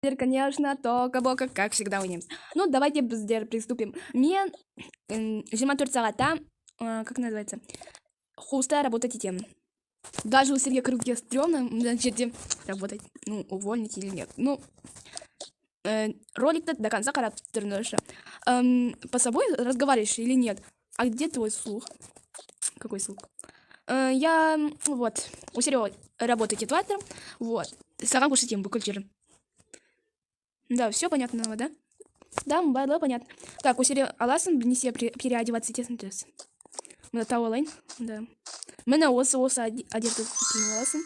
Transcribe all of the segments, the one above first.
Конечно, тока-бока, как всегда у немцев. Ну, давайте приступим. Мен 24 сағатта, как называется, хуста работать и тем. Даже у Сергея Крылке стрёмно, значит, работать. Ну, уволить или нет. Ну, ролик-то до конца карат по собой разговариваешь или нет? А где твой слух? Какой слух? Я, вот, у Сереги работает тетватор, вот. Сарам кушать буквально. Да, все понятно, да? Да, было понятно. Так, у Сереги Аласан внесе переодеваться тесно. Мы на лайн, да. Мы на оса одежду Аласан.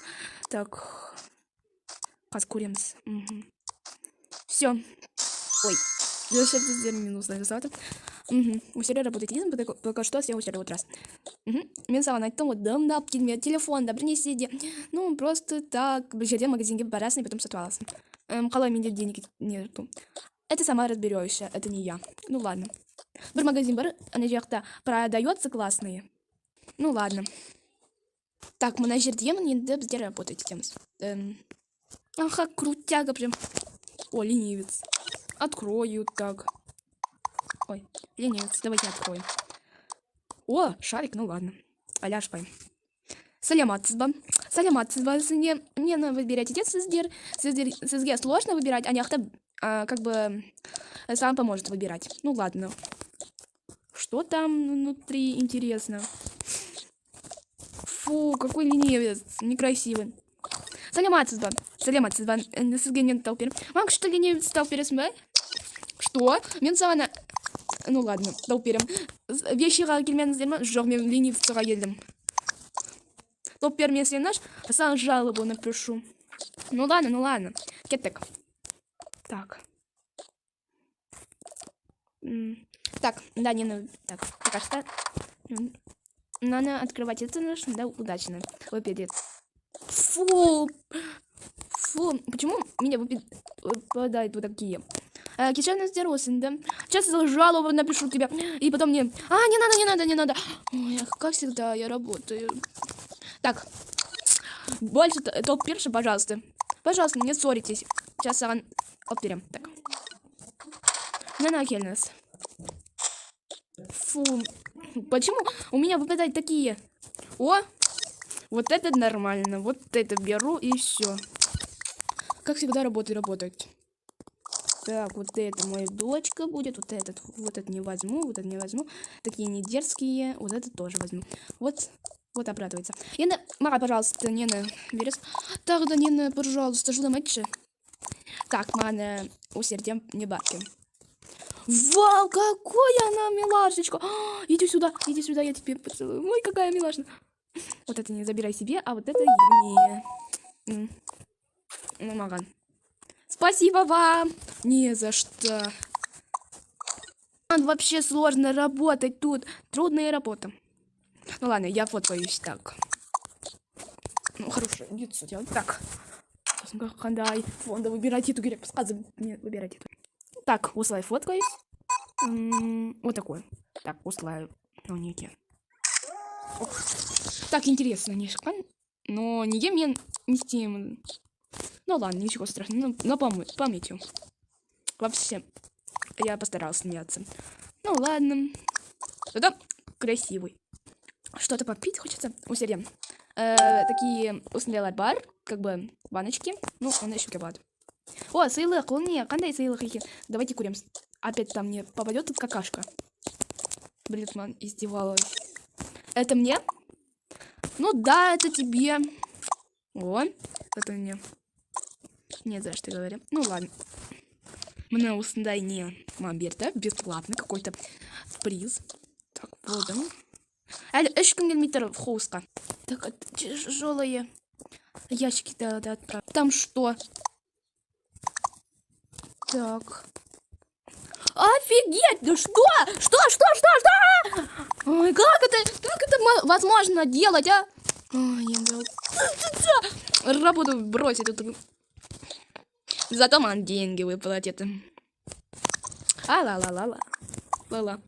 Так, поскуримся. Угу. Все. Ой, я сейчас минус нарисовать. Угу. У Сереги работает изм, только что я у Сереги вот раз. Угу. Мен саған айттым ғой, дымда алып келме, телефон да бірнесе де. Ну, просто так, бір жерден магазинге барасың и потом сатып аласың. Қалай менде денег нету. Это сама разберешься, это не я. Ну ладно. Бір магазин бар, ана жақта продается классные. Ну ладно. Так, мына жерде енді біздер работать етеміз. Ага, крутяга прям. О, ленивец. Открою так. Ой, ленивец, давайте откроем. О, шарик, ну ладно. Аля шпай. Саляматсызба. Не надо выбирать отец сізге сложно выбирать, а няхта как бы сам поможет выбирать. Ну ладно. Что там внутри, интересно? Фу, какой ленивец, некрасивый. Саляматсызба. Сізге не толпер. Мам, что ленивец толперес ме? Что? Мен саған... Ну ладно, толперем. Вещиға келмеңіздер ме? Жоқ, мен ленивцаға келдім. Толпер мен сен наш, а сам жалобу напишу. Ну ладно. Кеттек. Так. Так, да, не надо. Так, пока что. Надо открывать это наш, да, удачно. Выпадет. Фу, почему меня выпадают вот такие? Кишевный стеросын, да? Сейчас жалобу напишу тебе, и потом мне... не надо. Ой, как всегда, я работаю. Так, больше топ-перша, пожалуйста. Пожалуйста, не ссоритесь. Сейчас саған отберем. Так. Нанахельнес. Фу, почему у меня выпадают такие? О, вот это нормально. Вот это беру и все. Как всегда, работает. Так, вот это моя дочка будет. Вот этот не возьму, вот этот не возьму. Такие не дерзкие. Вот этот тоже возьму. Вот обрадуется. Ена, Мара, пожалуйста, Нена, берешь. Так, да, Нена, пожалуйста, жду матча. Так, мана, усердием не бабки. Вау, какая она милашечка. Иди сюда, я тебе поцелую. Ой, какая милашна. Вот это не забирай себе, а вот это мне. Ну, Маган. Спасибо вам. Не за что. Вообще сложно работать тут. Трудная работа. Ну ладно, я фоткаюсь так. Ну хорошо, лицо делать. Так. Хандай. Фонда выбирать эту гирек. Мне выбирать эту. Так, услай фоткаюсь. Вот такой. Так, услай. Ну, не те. Так, интересно, не шикан. Но не ем я не с тем. Ну ладно, ничего страшного. Но памятью. Вообще, я постарался смеяться. Ну ладно. Тогда красивый. Что-то попить хочется? Усердим. Такие усмелый бар, как бы баночки. Ну, он еще кебат. О, сыйлых, он не, кандай сыйлых. Давайте курим. Опять там мне попадет тут какашка. Блитман издевалась. Это мне? Ну да, это тебе. О, это мне. Нет, за что говорю. Ну ладно. Мне устай не мамбер, да? Бесплатно какой-то приз. Так, вот он. Әлі 3 күн келмейтір в хоусқа. Так, тяжелые ящики, да, отправь. Там что? Так. Офигеть! Да что? Что? Ой, как это возможно делать, а? Ой, я работу бросить тут. Зато man деньги выплатит это. Ла-ла. Пожалуйста.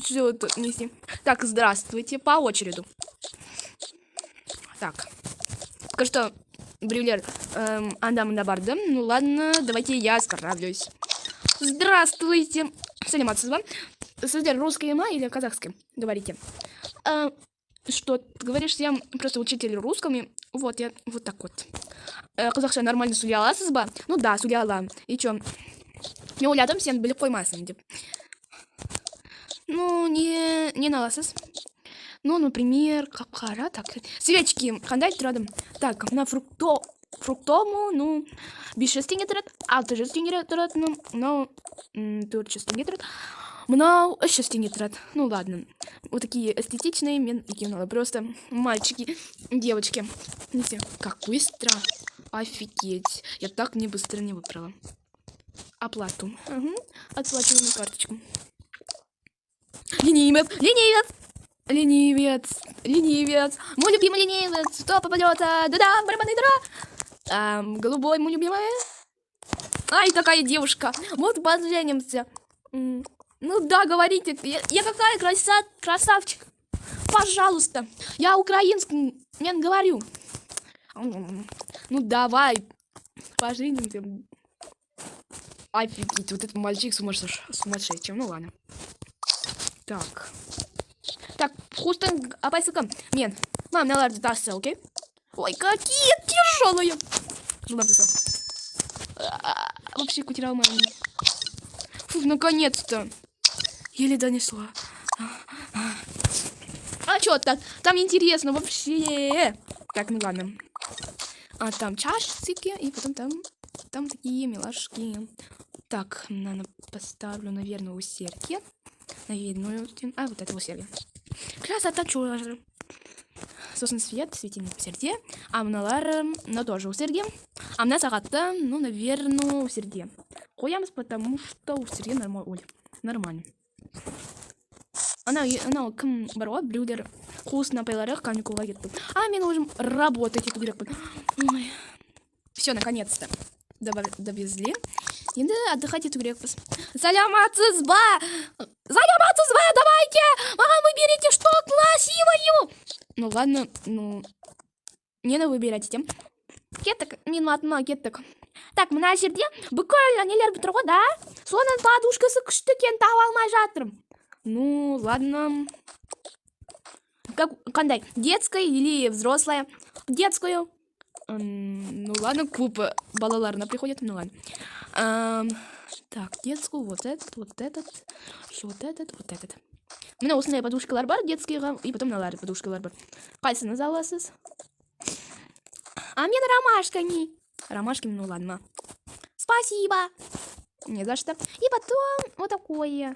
Что тут неси? Так, здравствуйте, по очереди. Так. Только что брюлер андам на бардам. Ну ладно, давайте я справлюсь. Здравствуйте. Салямат сызба. Сіздер русское ма или казахское? Говорите. Что ты говоришь? Я просто учитель русскому. Вот я вот так вот. Қазақша нормально сөйлей аласыз ба? Ну да, сөйлей аламын. И чё? Не ойладым, сен біліп қоймасын деп. Ну, не аласыз. Ну, например, қап-қара, так. Свечки қандай тұрады? Так, мына фруктому, ну, 500 теңге тұрады, 600 теңге тұрады, ну, 400 теңге тұрады. Мынау 300 теңге тұрады. Ну, ладно. Вот такие эстетичные мен кинула. Просто мальчики, девочки. Видите, как быстро. Офигеть. Я так не быстро не выбрала. Оплату. Угу. Отплачиваю на карточку. Ленивец. Мой любимый ленивец. Кто попадется? Да-да, барабанный дра. Голубой, мой любимый. Ай, такая девушка. Вот поженимся. Ну да, говорите. Я какая красавчик. Пожалуйста. Я украинский не говорю. Ну давай. Поженимся. Офигеть, вот этот мальчик сумасшедший. Ну ладно. Так. Так, хустан апайсыкам. Мен. Мам, наларды тасы, окей? Ой, какие тяжелые. Вообще потерял маму. Фу, наконец-то. Еле донесла. А чё там интересно вообще? Так, ну ладно. А там чашечки, и потом там такие милашки. Так, наверное, поставлю, наверное, у серьги. На видную стену. А, вот это у серьги. Красота, чё же. Сосын свет, светильник у серьги. А мыналар, но тоже у серьги. А мына сағатта, ну, наверное, у серьги. Қоямыз, потому что у серьги нормально. Ой, нормально. Она кім бар ғой, біреулер қуысына пайлары каникулға кетті. А мен уже работать ету керекпін. Ой. Все, наконец-то. Довезли. Енді отдыхать ету керекпіз. Саламатсыз ба? Давайте! Маған выберите что-то красивое! Ну ладно, ну... Не на выбирать етем. Кеттік, мен атыма кеттік. Так, мына жерде бүкіл нелер бітір ғой, да? Соның подушкасы күшті екен, таба алмай жатырмын. Ну, ладно. Қандай? Детская или взрослая? Детскую. Ну, ладно, клуб балаларына приходит. Ну, ладно. Так, детскую, вот этот, еще вот этот. Мына осындай подушкалар бар, детскийға, и потом мыналар подушкалар бар. Қайсыны аласыз? А мен ромашками. Ромашками, ну ладно. Спасибо. Не за что. И потом вот такое.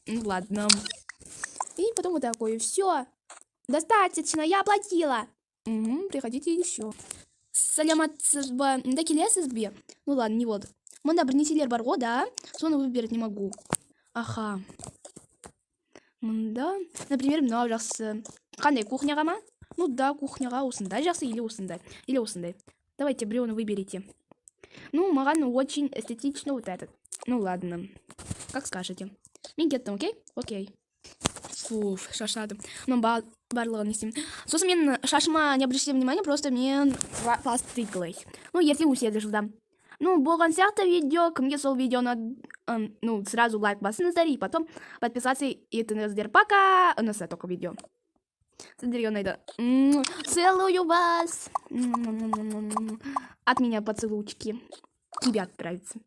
Ну ладно. И потом вот такое. Все. Достаточно, я оплатила. Угу, приходите еще. Саляматсыз ба. Да келесіз бе? Ну ладно, не вот. Мында бірнеселер бар ғой, да? Соны выбирать не могу. Аха. Мында, например, мынау жақсы. Қандай, кухняға ма? Ну да, кухняға осындай жақсы или осындай. Или осындай. Давайте бревна выберите. Ну, маған очень эстетично вот этот. Ну ладно. Как скажете. Мен кеттім, окей? Окей. Фу, шашадым. Ну, барлығын істеймін. Сосын мен шашыма не обращайте внимания, просто мен постриглась. Ну, если уседі жылдам. Ну, болған сияқты видео, кімге сол видеоны, ну, сразу лайк басыңыздар, и потом подписаться етіңіздер. Пока! Ұнаса только видео. Сіздерге ұнайды. Целую вас! От меня поцелуйчики. Тебе отправиться.